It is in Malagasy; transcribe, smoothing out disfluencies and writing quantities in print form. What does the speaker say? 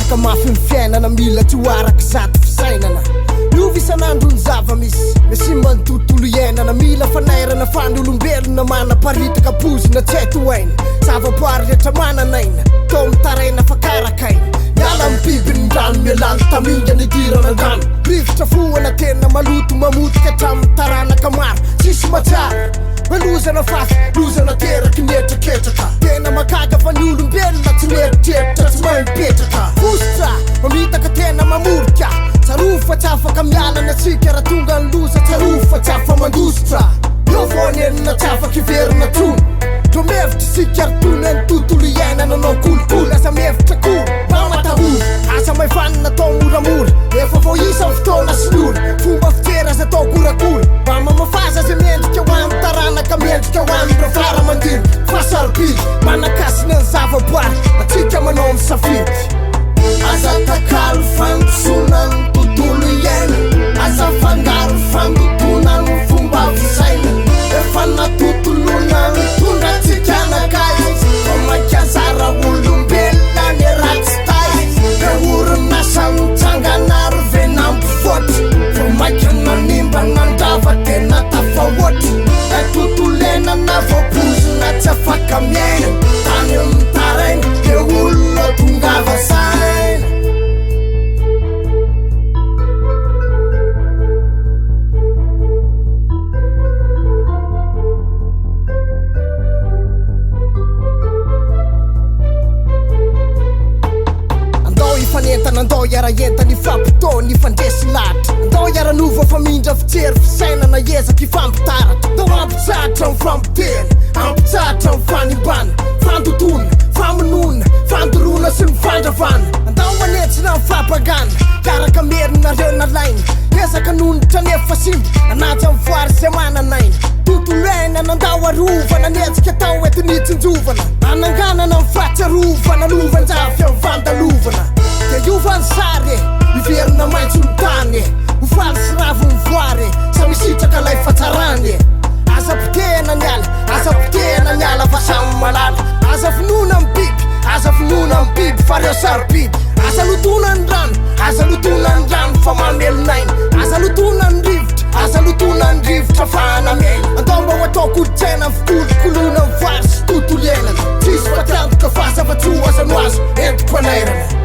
Petraka mafy fiainana mila tsy hoaraka zato fisainana Miovy isan'andro ny zava-misy Misy manontolo iainana mila fanairana fan'olombelona mana-paritaka pozina tsy haito haina Zava-boary rehetra mananaina Tao mitaraina fakarakaina Miala amin'ny bibiny rano mialany tamingana idirana an-drano Rivotra foana tena maloto mamotika hatramin'ny taranaka maro Tsisy matsara Lozana fafy, lozana teraky nietraketraka Tena makaga fa ny olombelona tsy mieritreritra tsy mahay mipetraka Fositra, mamitaka tena mamorika Tsarofa tsy afaka mialana atsika raha tonga ny loza Tsarofa tsy afa mandositra Eo voanenina tsy afaka iverina trony Dro mevitra sika ritony ny tontolo iainana nanao kolokolo Asa mevitra kory, mba matahora Asa maifanina tao moramora Efa vao isa ny fotoana sy lora Fomba fitera aza tao korakora Mba mamafaza zay mendrika ho amin'ny taranaka Mendrika ho amin'ny fara mandiny Fasarobidy, manakasina ny zava-boary Atsika manao amin'ny safidy Aza takalo fandrosona ny tontolo iaina Aza fangaro fandotona ny fomba fisaina Efa natotolona ny tondra tsika nakay Fa mankazara olombelona ny ratsy tay Ke orinasa mitsangana ry venam-pivoatra Fa mankananimba nandrava tena tafahoatra Ka totolena na vaopozina tsy afaka miaina Tany amin'ny taraina ke olona tongava saina Andao iara enta ny fampitô ny fandresy latra Andao iara nova famindra fijery fisaina na ezaka ifampitaratra Andao ampitsahatra ny fampitena Ampitsahatra ny fanimbana Fandotona, famonona, fandorona sy ny fandravana Andao manetsina ny fampagana Karaka merinareo na laina Ezaka nonitra nefa simba Anaty amin'ny foary zay mananaina Tontolaina nandao arovana Netsika tao ety nitsinjovana Ananganana ny fatsiarovana Lovanjafy amin'ny fandalovana Ke iova ny sary Iverina maitso ny tany Ho faly sy ravo ny voary Sa misitraka lay fatsarany Aza pitena ny ala Aza pitena ny ala fa samy malala Aza finona ny biby Aza finona ny biby fa reo sarobidy Aza lotona ny rano Aza lotona ny rano fa mamelonaina Aza lotona ny rivotra Aza lotona ny rivotra fa anamiaina Andao mba ho atao kolotsaina Fikolokolona ny vary sy tontolo iainana Tsisy fa tiantoka fa zava-tso aza no azo Entiko anairana